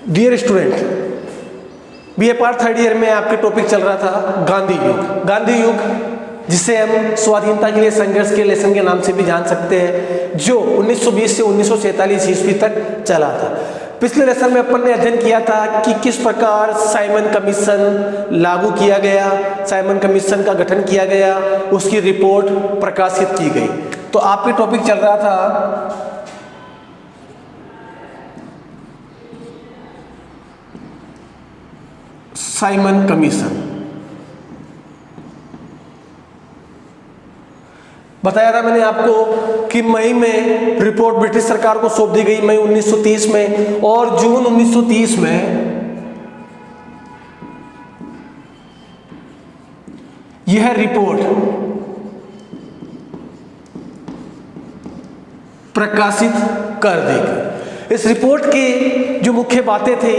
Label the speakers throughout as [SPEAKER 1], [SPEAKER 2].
[SPEAKER 1] Dear student, BA part third year में आपके topic चल रहा था गांधी युग। गांधी युग जिसे हम स्वाधीनता के लिए संघर्ष के लेसन के नाम से भी जान सकते हैं, जो 1920 से 1947 ईस्वी तक चला था। पिछले लेसन में अपन ने अध्ययन किया था कि किस प्रकार साइमन कमीशन लागू किया गया, साइमन कमीशन का गठन किया गया, उसकी रिपोर्ट प्रकाशित की गई। तो आपके टॉपिक चल रहा था साइमन कमीशन। बताया था मैंने आपको कि मई में रिपोर्ट ब्रिटिश सरकार को सौंप दी गई, मई 1930 में, और जून 1930 में यह रिपोर्ट प्रकाशित कर दी गई। इस रिपोर्ट की जो मुख्य बातें थी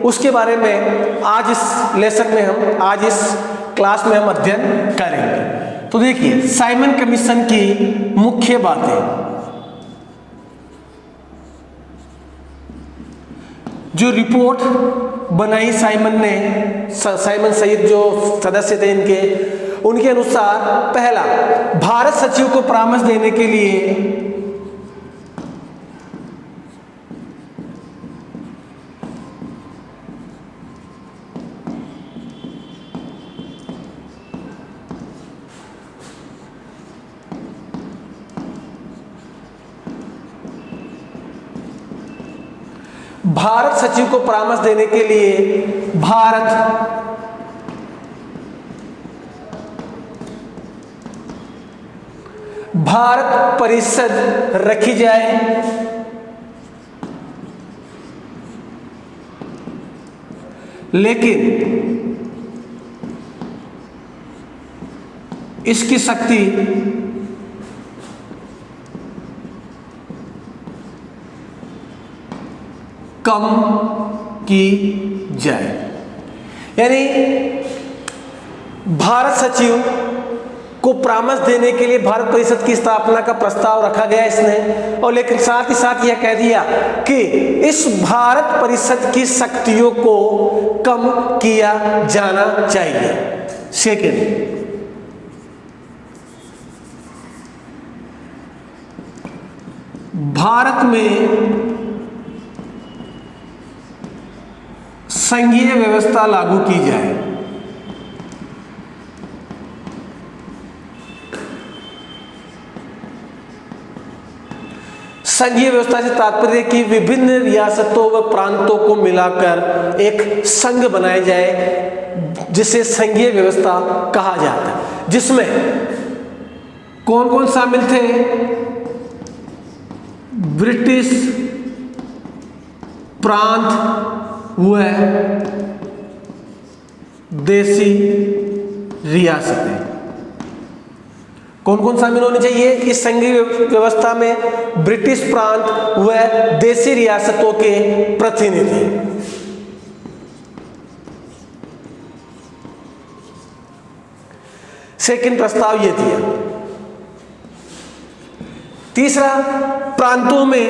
[SPEAKER 1] उसके बारे में आज इस लेसन में हम, आज इस क्लास में हम अध्ययन करेंगे। तो देखिए, साइमन कमीशन की मुख्य बातें। जो रिपोर्ट बनाई साइमन ने, साइमन सहित जो सदस्य थे इनके, उनके अनुसार पहला, भारत सचिव को परामर्श देने के लिए भारत सचिव को परामर्श देने के लिए भारत परिषद रखी जाए, लेकिन इसकी शक्ति कम की जाए। यानी भारत सचिव को परामर्श देने के लिए भारत परिषद की स्थापना का प्रस्ताव रखा गया इसने, और लेकिन साथ ही साथ यह कह दिया कि इस भारत परिषद की शक्तियों को कम किया जाना चाहिए। सेकेंड, भारत में संघीय व्यवस्था लागू की जाए। संघीय व्यवस्था से तात्पर्य कि विभिन्न रियासतों व प्रांतों को मिलाकर एक संघ बनाया जाए, जिसे संघीय व्यवस्था कहा जाता है, जिसमें कौन कौन शामिल थे? ब्रिटिश प्रांत व देसी रियासतें। कौन कौन शामिल होनी चाहिए इस संघीय व्यवस्था में? ब्रिटिश प्रांत व देसी रियासतों के प्रतिनिधि। सेकंड प्रस्ताव यह दिया। तीसरा, प्रांतों में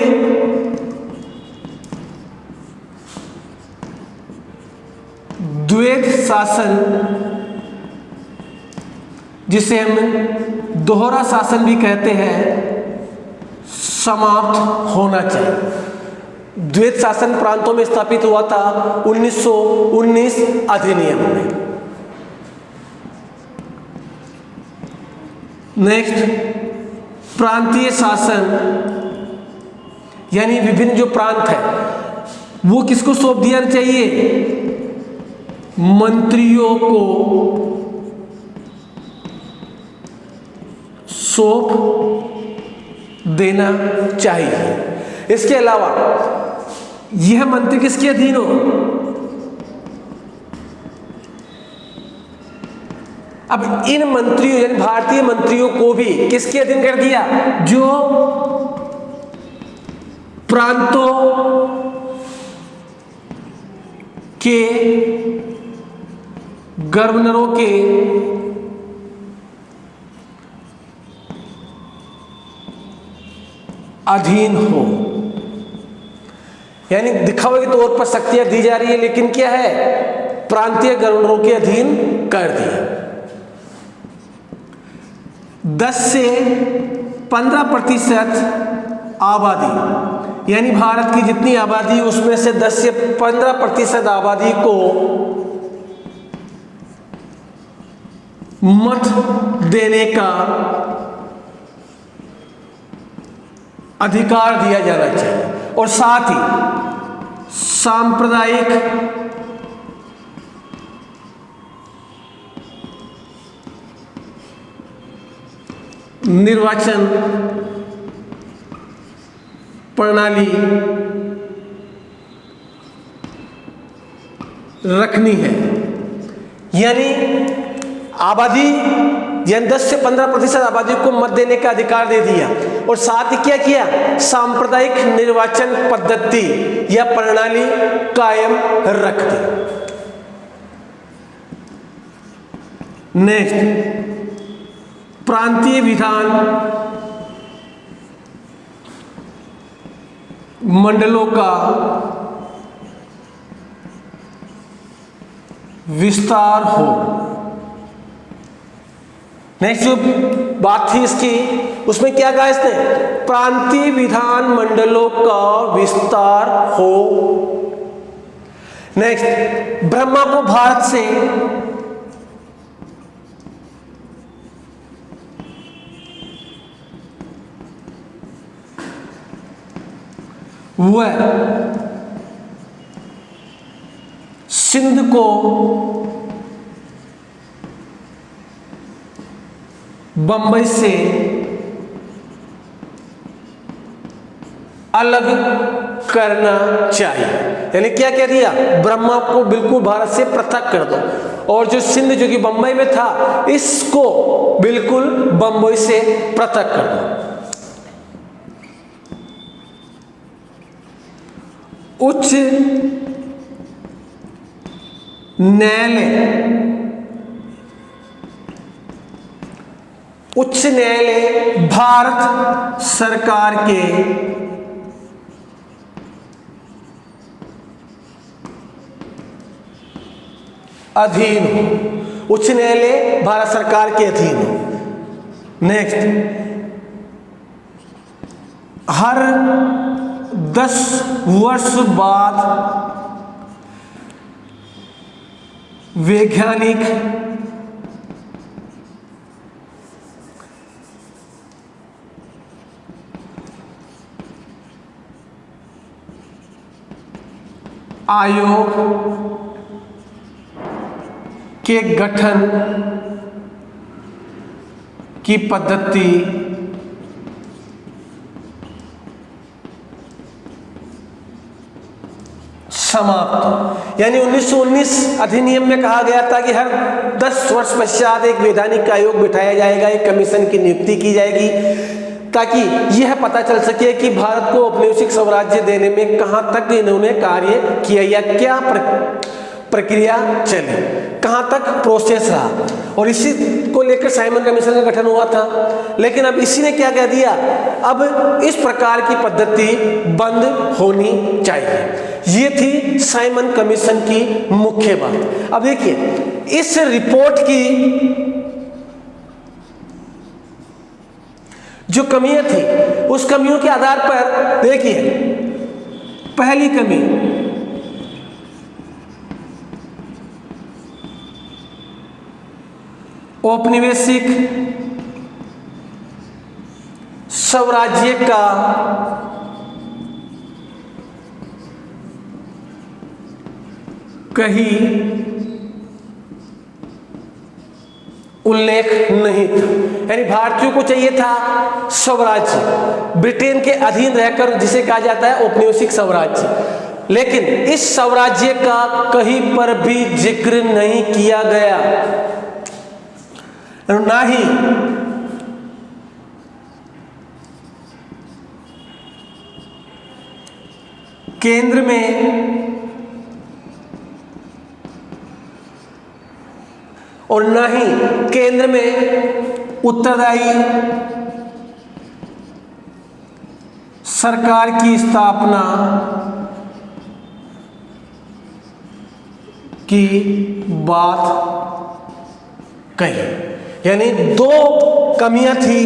[SPEAKER 1] द्वैध शासन, जिसे हम दोहरा शासन भी कहते हैं, समाप्त होना चाहिए। द्वैध शासन प्रांतों में स्थापित हुआ था 1919 अधिनियम में। नेक्स्ट, प्रांतीय शासन, यानी विभिन्न जो प्रांत है वो किसको सौंप दिया चाहिए? मंत्रियों को सौंप देना चाहिए। इसके अलावा यह मंत्री किसके अधीन हो? अब इन मंत्रियों यानी भारतीय मंत्रियों को भी किसके अधीन कर दिया? जो प्रांतों के गवर्नरों के अधीन हो। यानी दिखावे के तौर पर शक्तियां दी जा रही है, लेकिन क्या है, प्रांतीय गवर्नरों के अधीन कर दिया। 10 से 15% आबादी, यानी भारत की जितनी आबादी उसमें से 10 से 15% आबादी को मत देने का अधिकार दिया जाना चाहिए, और साथ ही सांप्रदायिक निर्वाचन प्रणाली रखनी है। यानी आबादी, यानी 10 से 15% आबादी को मत देने का अधिकार दे दिया, और साथ ही क्या किया, सांप्रदायिक निर्वाचन पद्धति या प्रणाली कायम रख दी। नेक्स्ट, प्रांतीय विधान मंडलों का विस्तार हो। नेक्स्ट जो बात थी इसकी, उसमें क्या कहा इसने, प्रांतीय विधान मंडलों का विस्तार हो। नेक्स्ट, ब्रह्मा को भारत से वह सिंध को बंबई से अलग करना चाहिए। यानी क्या कह दिया, ब्रह्मा को बिल्कुल भारत से पृथक कर दो, और जो सिंध जो कि बंबई में था इसको बिल्कुल बंबई से पृथक कर दो। उच्च न्यायालय भारत सरकार के अधीन हो। उच्च न्यायालय भारत सरकार के अधीन हो। नेक्स्ट, हर 10 वर्ष बाद वैज्ञानिक आयोग के गठन की पद्धति समाप्त। यानी 1919 अधिनियम में कहा गया था कि हर 10 वर्ष पश्चात एक वैधानिक आयोग बिठाया जाएगा, एक कमीशन की नियुक्ति की जाएगी, ताकि यह पता चल सके कि भारत को औपनिवेशिक स्वराज्य देने में कहां तक इन्होंने कार्य किया या क्या प्रक्रिया चली, कहां तक प्रोसेस रहा, और इसी को लेकर साइमन कमीशन का गठन हुआ था। लेकिन अब इसी ने क्या कह दिया, अब इस प्रकार की पद्धति बंद होनी चाहिए। ये थी साइमन कमीशन की मुख्य बात। अब देखिए, इस रिपोर्ट की जो कमियां थी, उस कमियों के आधार पर देखिए, पहली कमी, औपनिवेशिक स्वराज्य का कहीं उल्लेख नहीं था। यानी भारतीयों को चाहिए था स्वराज्य, ब्रिटेन के अधीन रहकर, जिसे कहा जाता है औपनिवेशिक स्वराज्य, लेकिन इस स्वराज्य का कहीं पर भी जिक्र नहीं किया गया, ना ही केंद्र में और ना ही केंद्र में उत्तरदायी सरकार की स्थापना की बात कही। यानी दो कमियां थी।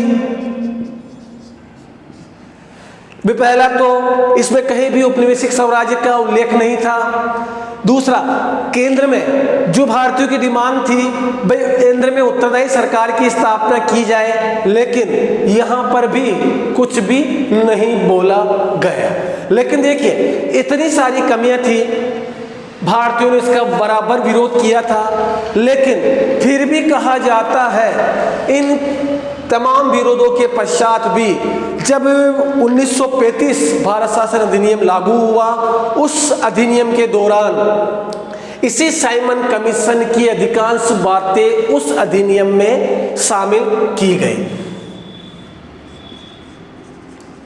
[SPEAKER 1] पहला तो इसमें कहीं भी औपनिवेशिक साम्राज्य का उल्लेख नहीं था। दूसरा, केंद्र में जो भारतीयों की डिमांड थी भाई केंद्र में उत्तरदायी सरकार की स्थापना की जाए, लेकिन यहां पर भी कुछ भी नहीं बोला गया। लेकिन देखिए, इतनी सारी कमियां थी, भारतीयों ने इसका बराबर विरोध किया था, लेकिन फिर भी कहा जाता है इन तमाम विरोधों के पश्चात भी जब 1935 भारत शासन अधिनियम लागू हुआ, उस अधिनियम के दौरान इसी साइमन कमीशन की अधिकांश बातें उस अधिनियम में शामिल की गई।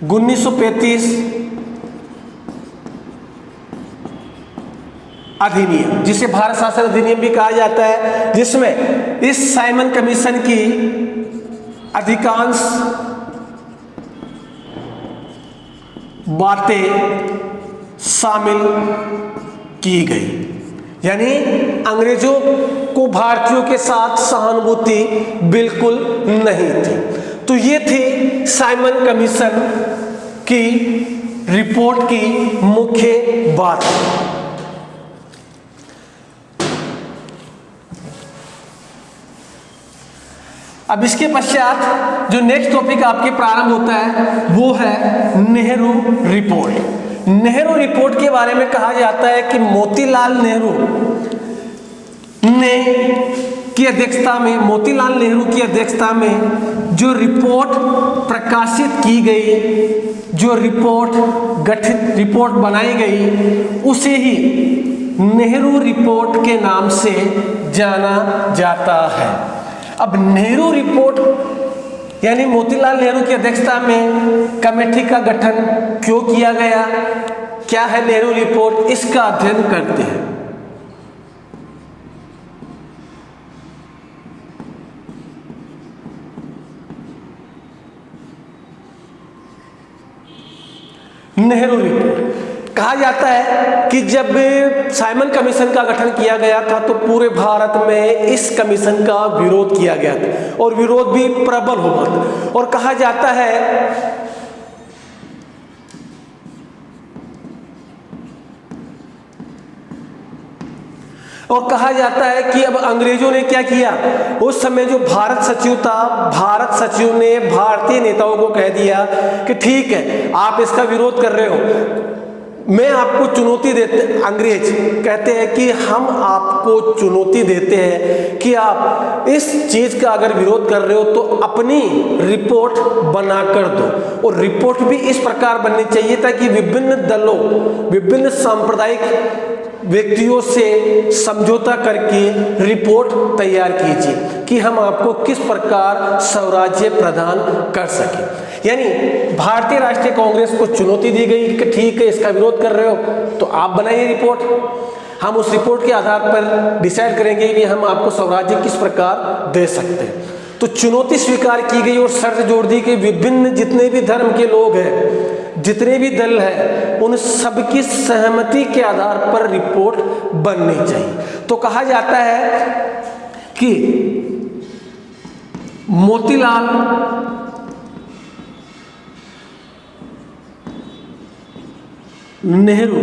[SPEAKER 1] 1935 अधिनियम, जिसे भारत शासन अधिनियम भी कहा जाता है, जिसमें इस साइमन कमीशन की अधिकांश बातें शामिल की गई। यानी अंग्रेजों को भारतीयों के साथ सहानुभूति बिल्कुल नहीं थी। तो ये थी साइमन कमीशन की रिपोर्ट की मुख्य बात। अब इसके पश्चात जो नेक्स्ट टॉपिक आपके प्रारंभ होता है वो है नेहरू रिपोर्ट। नेहरू रिपोर्ट के बारे में कहा जाता है कि मोतीलाल नेहरू की अध्यक्षता में जो रिपोर्ट प्रकाशित की गई, जो रिपोर्ट बनाई गई, उसे ही नेहरू रिपोर्ट के नाम से जाना जाता है। अब नेहरू रिपोर्ट यानी मोतीलाल नेहरू की अध्यक्षता में कमेटी का गठन क्यों किया गया, क्या है नेहरू रिपोर्ट, इसका अध्ययन करते हैं। नेहरू रिपोर्ट कहा जाता है कि जब साइमन कमीशन का गठन किया गया था तो पूरे भारत में इस कमीशन का विरोध किया गया था और विरोध भी प्रबल हुआ था। और कहा जाता है कि अब अंग्रेजों ने क्या किया, उस समय जो भारत सचिव था, भारत सचिव ने भारतीय नेताओं को कह दिया कि ठीक है, आप इसका विरोध कर रहे हो, मैं आपको चुनौती देते, अंग्रेज कहते हैं कि हम आपको चुनौती देते हैं कि आप इस चीज का अगर विरोध कर रहे हो तो अपनी रिपोर्ट बना कर दो। और रिपोर्ट भी इस प्रकार बननी चाहिए ताकि विभिन्न दलों, विभिन्न सांप्रदायिक व्यक्तियों से समझौता करके रिपोर्ट तैयार कीजिए कि हम आपको किस प्रकार स्वराज्य प्रदान कर सके। यानी भारतीय राष्ट्रीय कांग्रेस को चुनौती दी गई कि ठीक है, इसका विरोध कर रहे हो तो आप बनाइए रिपोर्ट, हम उस रिपोर्ट के आधार पर डिसाइड करेंगे कि हम आपको स्वराज्य किस प्रकार दे सकते हैं। तो चुनौती स्वीकार की गई और शर्त जोड़ दी कि विभिन्न जितने भी धर्म के लोग हैं, जितने भी दल हैं, उन सबकी सहमति के आधार पर रिपोर्ट बननी चाहिए। तो कहा जाता है कि मोतीलाल नेहरू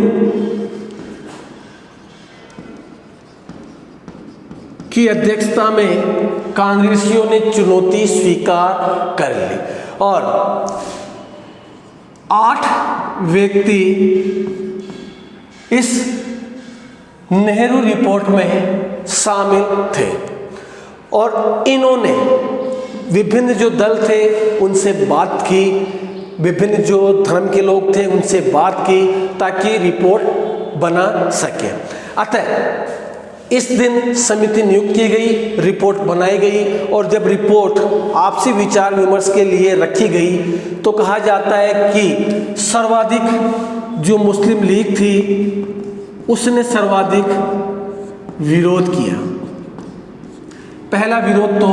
[SPEAKER 1] की अध्यक्षता में कांग्रेसियों ने चुनौती स्वीकार कर ली और 8 व्यक्ति इस नेहरू रिपोर्ट में शामिल थे और इन्होंने विभिन्न जो दल थे उनसे बात की, विभिन्न जो धर्म के लोग थे उनसे बात की ताकि रिपोर्ट बना सके। अतः इस दिन समिति नियुक्त की गई, रिपोर्ट बनाई गई और जब रिपोर्ट आपसी विचार विमर्श के लिए रखी गई तो कहा जाता है कि सर्वाधिक जो मुस्लिम लीग थी उसने सर्वाधिक विरोध किया। पहला विरोध तो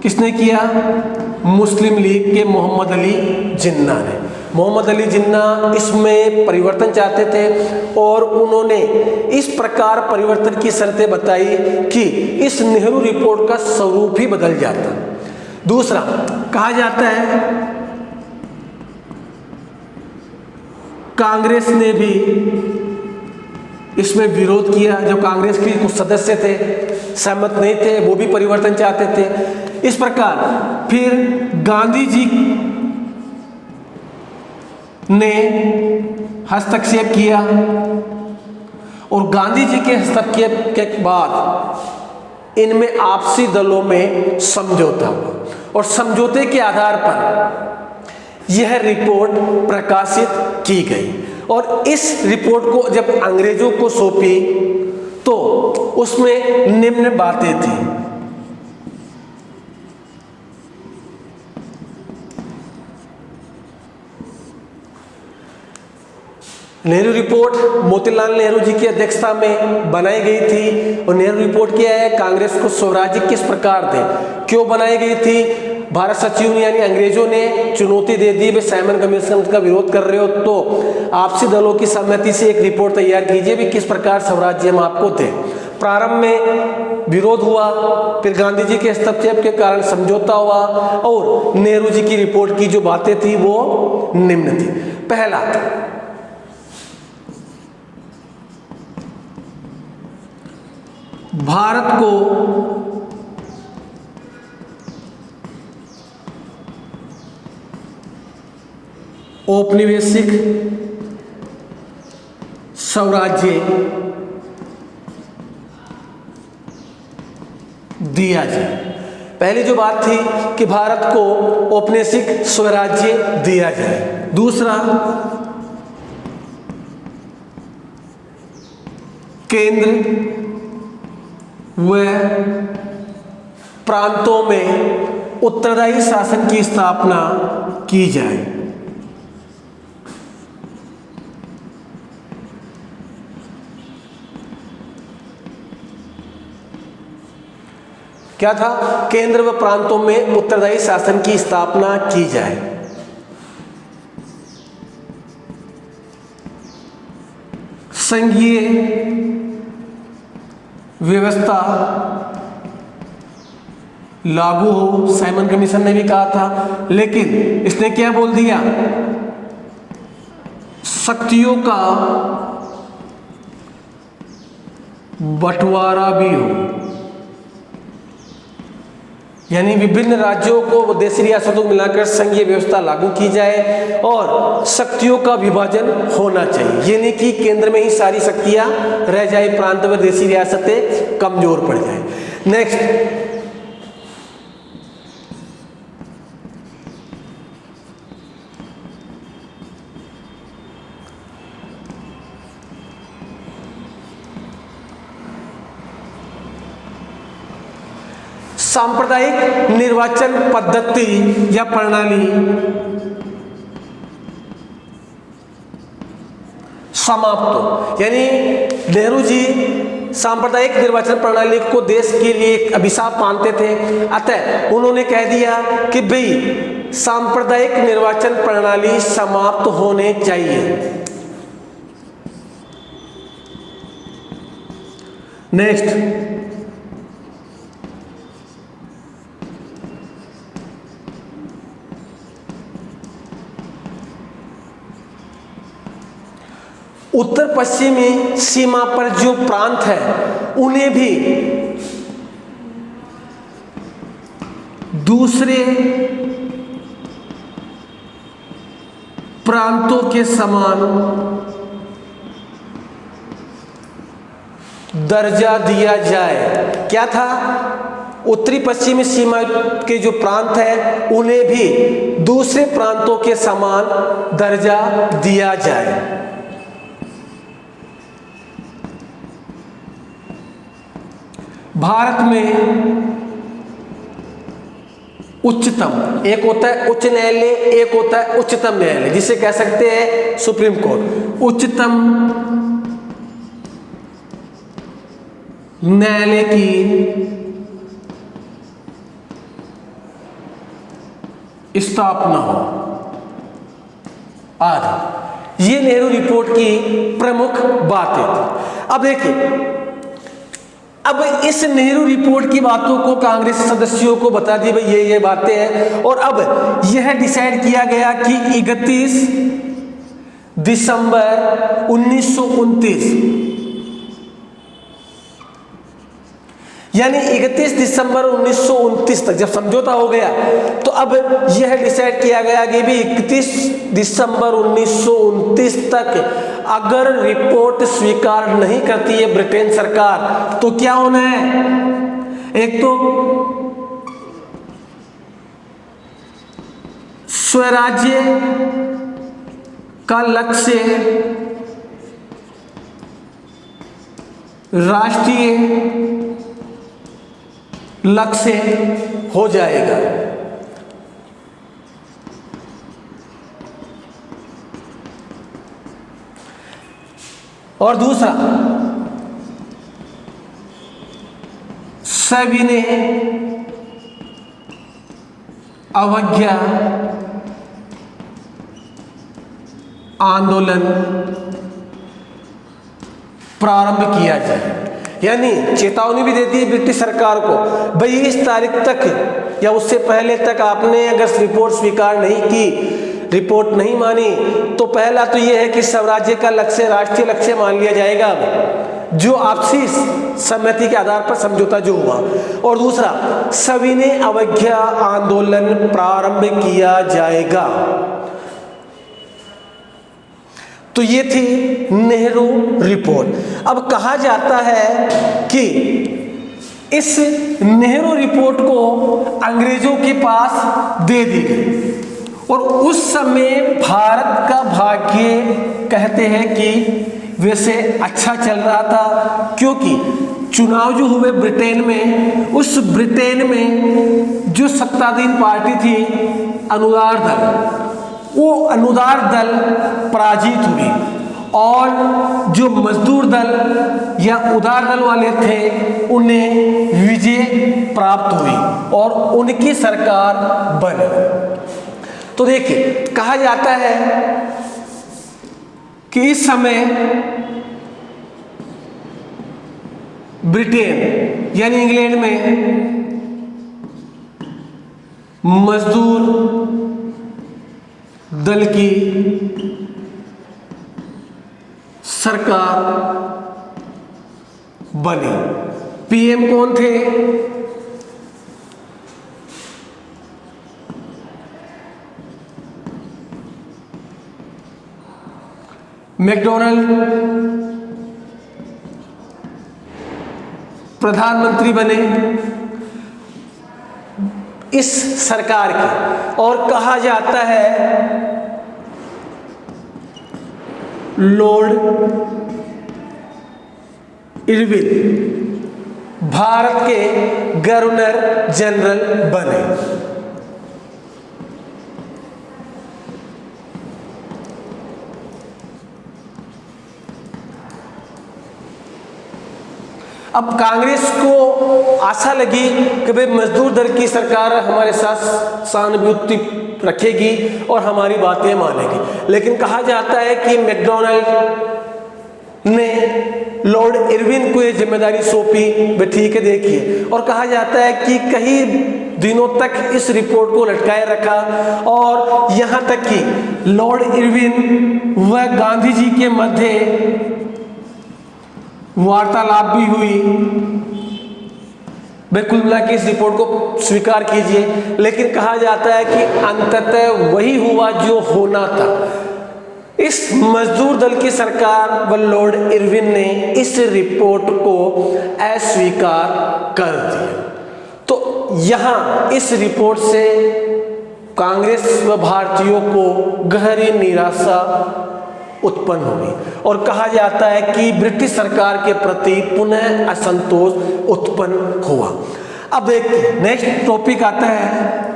[SPEAKER 1] किसने किया? मुस्लिम लीग के मोहम्मद अली जिन्ना ने। मोहम्मद अली जिन्ना इसमें परिवर्तन चाहते थे और उन्होंने इस प्रकार परिवर्तन की शर्तें बताई कि इस नेहरू रिपोर्ट का स्वरूप ही बदल जाता। दूसरा, कहा जाता है कांग्रेस ने भी इसमें विरोध किया। जो कांग्रेस के कुछ सदस्य थे, सहमत नहीं थे, वो भी परिवर्तन चाहते थे। इस प्रकार फिर गांधी जी ने हस्तक्षेप किया और गांधी जी के हस्तक्षेप के बाद इनमें आपसी दलों में समझौता हुआ और समझौते के आधार पर यह रिपोर्ट प्रकाशित की गई। और इस रिपोर्ट को जब अंग्रेजों को सौंपी तो उसमें निम्न बातें थी। नेहरू रिपोर्ट मोतीलाल नेहरू जी की अध्यक्षता में बनाई गई थी। और नेहरू रिपोर्ट क्या है, कांग्रेस को स्वराज्य किस प्रकार दे, क्यों बनाई गई थी। भारत सचिव ने यानी अंग्रेजों ने चुनौती दे दी, वे साइमन कमीशन का विरोध कर रहे हो तो आपसी दलों की सहमति से एक रिपोर्ट तैयार कीजिए भी किस प्रकार स्वराज्य हम आपको दें। प्रारंभ में विरोध हुआ, फिर गांधी जी के हस्तक्षेप के कारण समझौता हुआ और नेहरू जी की रिपोर्ट की जो बातें थी वो निम्न थी। पहला, भारत को औपनिवेशिक स्वराज्य दिया जाए। पहली जो बात थी कि भारत को औपनिवेशिक स्वराज्य दिया जाए। दूसरा, केंद्र व प्रांतों में उत्तरदायी शासन की स्थापना की जाए। क्या था, केंद्र व प्रांतों में उत्तरदायी शासन की स्थापना की जाए। संघीय व्यवस्था लागू हो, साइमन कमीशन ने भी कहा था, लेकिन इसने क्या बोल दिया, शक्तियों का बंटवारा भी हो, यानी विभिन्न राज्यों को देशी रियासतों को मिलाकर संघीय व्यवस्था लागू की जाए और शक्तियों का विभाजन होना चाहिए। ये नहीं कि केंद्र में ही सारी शक्तियां रह जाए, प्रांत व देशी रियासतें कमजोर पड़ जाए। नेक्स्ट, सांप्रदायिक निर्वाचन पद्धति या प्रणाली समाप्त हो, यानी नेहरू जी सांप्रदायिक निर्वाचन प्रणाली को देश के लिए एक अभिशाप मानते थे। अतः उन्होंने कह दिया कि भाई सांप्रदायिक निर्वाचन प्रणाली समाप्त होने चाहिए। नेक्स्ट, उत्तर पश्चिमी सीमा पर जो प्रांत है उन्हें भी दूसरे प्रांतों के समान दर्जा दिया जाए। क्या था, उत्तरी पश्चिमी सीमा के जो प्रांत है उन्हें भी दूसरे प्रांतों के समान दर्जा दिया जाए। भारत में उच्चतम, एक होता है उच्च न्यायालय, एक होता है उच्चतम न्यायालय, जिसे कह सकते हैं सुप्रीम कोर्ट। उच्चतम न्यायालय की स्थापना हो। आदि। ये नेहरू रिपोर्ट की प्रमुख बातें थी। अब देखिए, अब इस नेहरू रिपोर्ट की बातों को कांग्रेस सदस्यों को बता दी भाई ये बातें हैं, और अब यह डिसाइड किया गया कि 31 दिसंबर 1929 यानी 31 दिसंबर 1929 तक जब समझौता हो गया, तो अब यह डिसाइड किया गया कि भी 31 दिसंबर 1929 तक अगर रिपोर्ट स्वीकार नहीं करती है ब्रिटेन सरकार, तो क्या होना है? एक तो स्वराज्य का लक्ष्य राष्ट्रीय लक्ष्य हो जाएगा, और दूसरा सविनय अवज्ञा आंदोलन प्रारंभ किया जाए। यानी चेतावनी भी देती है ब्रिटिश सरकार को, भाई इस तारीख तक या उससे पहले तक आपने अगर रिपोर्ट स्वीकार नहीं की, रिपोर्ट नहीं मानी, तो पहला तो यह है कि स्वराज्य का लक्ष्य राष्ट्रीय लक्ष्य मान लिया जाएगा, जो आपसी सहमति के आधार पर समझौता जो हुआ, और दूसरा सविनय अवज्ञा आंदोलन प्रारंभ किया जाएगा। तो ये थी नेहरू रिपोर्ट। अब कहा जाता है कि इस नेहरू रिपोर्ट को अंग्रेजों के पास दे दी गई, और उस समय भारत का भाग्य कहते हैं कि वैसे अच्छा चल रहा था, क्योंकि चुनाव जो हुए ब्रिटेन में, उस ब्रिटेन में जो सत्ताधीन पार्टी थी अनुदार दल, वो अनुदार दल पराजित हुई, और जो मजदूर दल या उदार दल वाले थे उन्हें विजय प्राप्त हुई और उनकी सरकार बनी। तो देखिए, कहा जाता है कि इस समय ब्रिटेन यानी इंग्लैंड में मजदूर दल की सरकार बनी। पीएम कौन थे? मैकडॉनल्ड प्रधानमंत्री बने इस सरकार के, और कहा जाता है लॉर्ड इरविन भारत के गवर्नर जनरल बने। अब कांग्रेस को आशा लगी कि भाई मजदूर दल की सरकार हमारे साथ सहानुभूति रखेगी और हमारी बातें मानेगी, लेकिन कहा जाता है कि मैकडॉनल्ड ने लॉर्ड इरविन को ये जिम्मेदारी सौंपी, वे ठीक है देखिए, और कहा जाता है कि कई दिनों तक इस रिपोर्ट को लटकाए रखा, और यहाँ तक कि लॉर्ड इरविन व गांधी जी के मध्य वार्तालाप भी हुई, बिल्कुल मिला कि इस रिपोर्ट को स्वीकार कीजिए, लेकिन कहा जाता है कि अंततः वही हुआ जो होना था। इस मजदूर दल की सरकार व लॉर्ड इरविन ने इस रिपोर्ट को अस्वीकार कर दिया। तो यहाँ इस रिपोर्ट से कांग्रेस व भारतीयों को गहरी निराशा उत्पन्न हुई, और कहा जाता है कि ब्रिटिश सरकार के प्रति पुनः असंतोष उत्पन्न हुआ। अब देखिए, नेक्स्ट टॉपिक आता है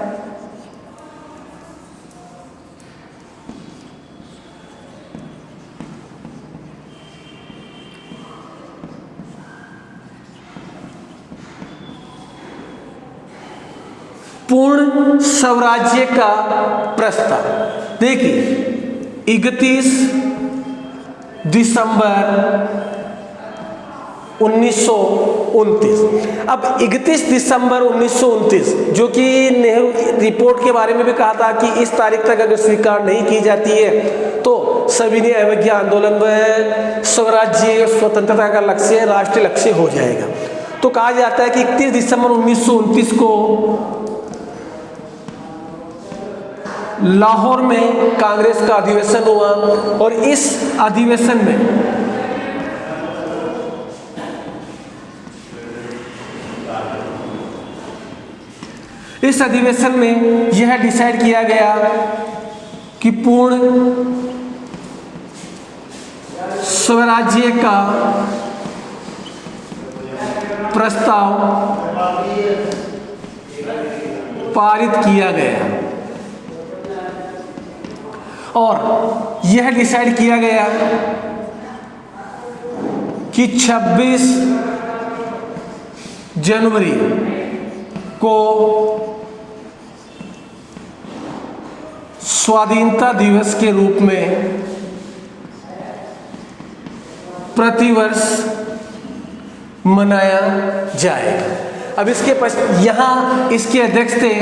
[SPEAKER 1] पूर्ण स्वराज्य का प्रस्ताव। देखिए, 31 दिसंबर 1929। अब 31 दिसंबर 1929, जो कि नेहरू रिपोर्ट के बारे में भी कहा था कि इस तारीख तक अगर स्वीकार नहीं की जाती है तो सविनय अवज्ञा आंदोलन में स्वराज्य स्वतंत्रता का लक्ष्य राष्ट्रीय लक्ष्य हो जाएगा। तो कहा जाता है कि 31 दिसंबर 1929 को लाहौर में कांग्रेस का अधिवेशन हुआ और इस अधिवेशन में यह डिसाइड किया गया कि पूर्ण स्वराज्य का प्रस्ताव पारित किया गया और यह डिसाइड किया गया कि 26 जनवरी को स्वाधीनता दिवस के रूप में प्रतिवर्ष मनाया जाएगा। अब इसके यहाँ इसके अध्यक्ष थे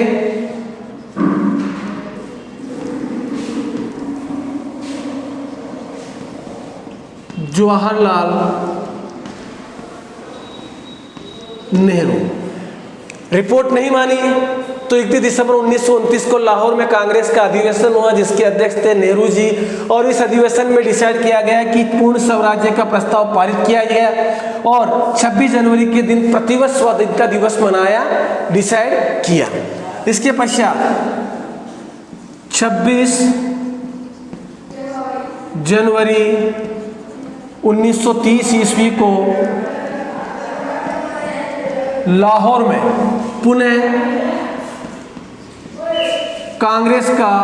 [SPEAKER 1] जवाहरलाल नेहरू। रिपोर्ट नहीं मानी तो 31 दिसंबर 1929 को लाहौर में कांग्रेस का अधिवेशन हुआ जिसके अध्यक्ष थे नेहरू जी, और इस अधिवेशन में डिसाइड किया गया कि पूर्ण स्वराज्य का प्रस्ताव पारित किया गया और 26 जनवरी के दिन प्रतिवर्ष स्वाधीनता दिवस मनाया डिसाइड किया। इसके पश्चात 26 जनवरी 1930 ईस्वी को लाहौर में पुनः कांग्रेस का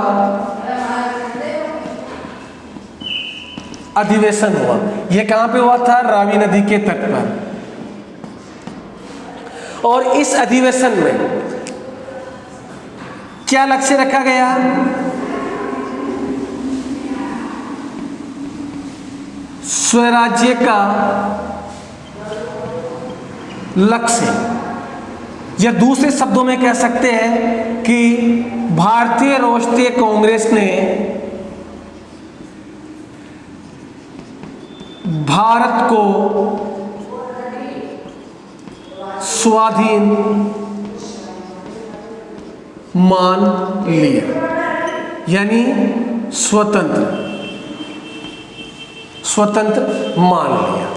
[SPEAKER 1] अधिवेशन हुआ। यह कहां पे हुआ था? रावी नदी के तट पर। और इस अधिवेशन में क्या लक्ष्य रखा गया? स्वराज्य का लक्ष्य, या दूसरे शब्दों में कह सकते हैं कि भारतीय राष्ट्रीय कांग्रेस ने भारत को स्वाधीन मान लिया, यानी स्वतंत्र मान लिया।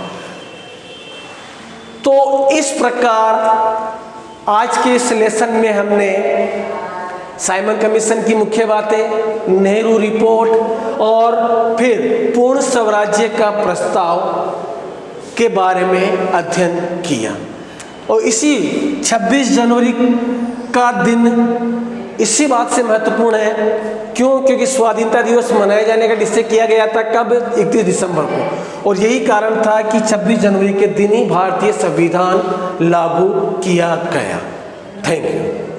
[SPEAKER 1] तो इस प्रकार आज के इस लेसन में हमने साइमन कमीशन की मुख्य बातें, नेहरू रिपोर्ट और फिर पूर्ण स्वराज्य का प्रस्ताव के बारे में अध्ययन किया। और इसी 26 जनवरी का दिन इसी बात से महत्वपूर्ण है, क्योंकि स्वाधीनता दिवस मनाए जाने का निश्चय किया गया था कब? 31 दिसंबर को। और यही कारण था कि 26 जनवरी के दिन ही भारतीय संविधान लागू किया गया। Thank you.